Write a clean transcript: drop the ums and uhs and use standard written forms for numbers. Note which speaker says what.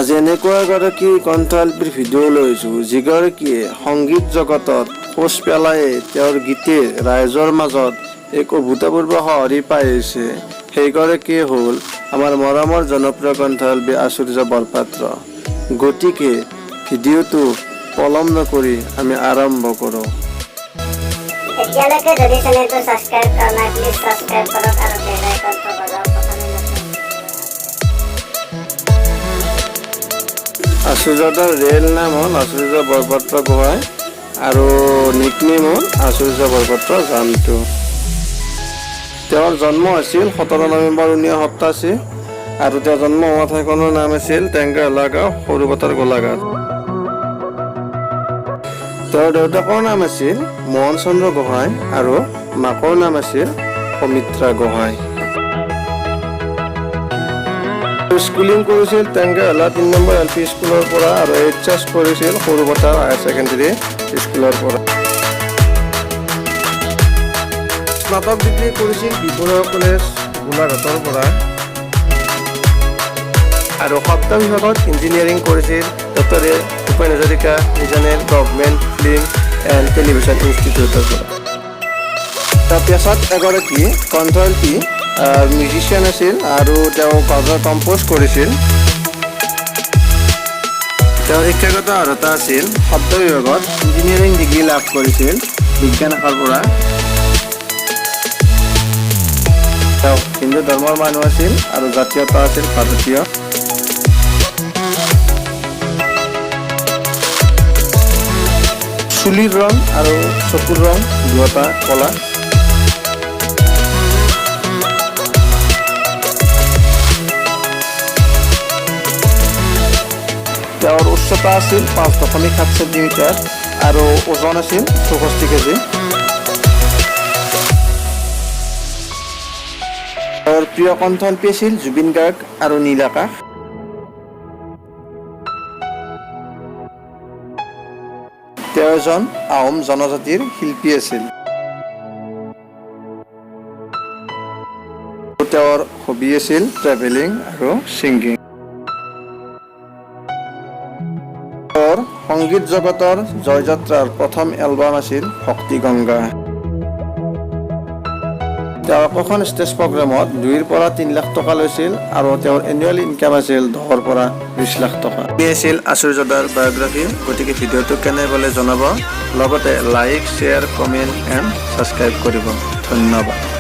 Speaker 1: আজি এনেকুৱা এগৰাকী কণ্ঠশিল্পীৰ ভিডিঅ' লৈছোঁ যিগৰাকীয়ে সংগীত জগতত খোজ পেলাই তেওঁৰ গীতে ৰাইজৰ মাজত এক অভূতপূৰ্ব সঁহাৰি পাই আহিছে। সেইগৰাকীয়ে হ'ল আমাৰ মৰমৰ জনপ্ৰিয় কণ্ঠশিল্পী আচুৰ্য বৰপাত্ৰ। গতিকে ভিডিঅ'টো পলম নকৰি আমি আৰম্ভ কৰোঁ।
Speaker 2: এতিয়ালৈকে যদি চেনেলটো ছাবস্ক্ৰাইব কৰা নাই প্লিজ ছাবস্ক্ৰাইব কৰক আৰু বেল আইকনটো বজাওক।
Speaker 1: আচুৰ্যৰ ৰিয়েল নাম হ'ল আচুৰ্য বৰপাত্ৰ গোহাঁই আৰু নিকনেম হ'ল আচুৰ্য বৰপাত্ৰ জানটো। তেওঁৰ জন্ম আছিল 17 নৱেম্বৰ 1987 আৰু তেওঁৰ জন্ম হোৱা ঠাইখনৰ নাম আছিল টেংগাহলা গাঁও, সৰুপথাৰ গোলাঘাট। তেওঁৰ দেউতাকৰ নাম আছিল মোহন চন্দ্ৰ গোহাঁই আৰু মাকৰ নাম আছিল সৌমিত্ৰা গোহাঁই। স্কুলিং কৰিছিল টেংগাহলা 3 নম্বৰ LP স্কুলৰ পৰা আৰু HS কৰিছিল সৰুপথাৰ হায়াৰ ছেকেণ্ডেৰী স্কুলৰ পৰা। স্নাতক ডিগ্ৰী কৰিছিল বিপুৰা কলেজ গোলাঘাটৰ পৰা আৰু সপ্তম বিভাগত ইঞ্জিনিয়াৰিং কৰিছিল doctor Bhupen Hazarika regional government film and television ইনষ্টিটিউটৰ পৰা। তেওঁ পেছাত এগৰাকী কণ্ঠশিল্পী মিউজিচিয়ান আছিল আৰু তেওঁ গজল কম্প'জ কৰিছিল। তেওঁৰ শিক্ষাগত অৰ্হতা আছিল শব্দ বিভাগত ইঞ্জিনিয়াৰিং ডিগ্ৰী লাভ কৰিছিল বিজ্ঞান শাখাৰ পৰা। তেওঁ হিন্দু ধৰ্মৰ মানুহ আছিল আৰু জাতীয়তা আছিল ভাৰতীয়। চুলিৰ ৰং আৰু চকুৰ ৰং দুয়োটা ক'লা। তেওঁৰ উচ্চতা আছিল 5.7 চেণ্টিমিটাৰ আৰু ওজন আছিল 64 কেজি। তেওঁৰ প্ৰিয় কণ্ঠশিল্পী আছিল জুবিন গাৰ্গ আৰু নীল আকাশ। তেওঁ এজন আহোম জনজাতিৰ শিল্পী আছিল। তেওঁৰ হবি আছিল ট্ৰেভেলিং আৰু ছিংগিং। তেওঁৰ সংগীত জগতৰ জয়যাত্ৰাৰ প্ৰথম এলবাম আছিল ভক্তি গংগা। তেওঁ একোখন ষ্টেজ প্ৰগ্ৰেমত 2 পৰা 3 লাখ টকা লৈছিল আৰু তেওঁৰ এনুৱেল ইনকাম আছিল 10 পৰা 20 লাখ টকা। এই আছিল আচুৰ্যদাৰ বায়োগ্ৰাফী। গতিকে ভিডিঅ'টো কেনে পালে জনাব, লগতে like, share, comment and subscribe কৰিব। ধন্যবাদ।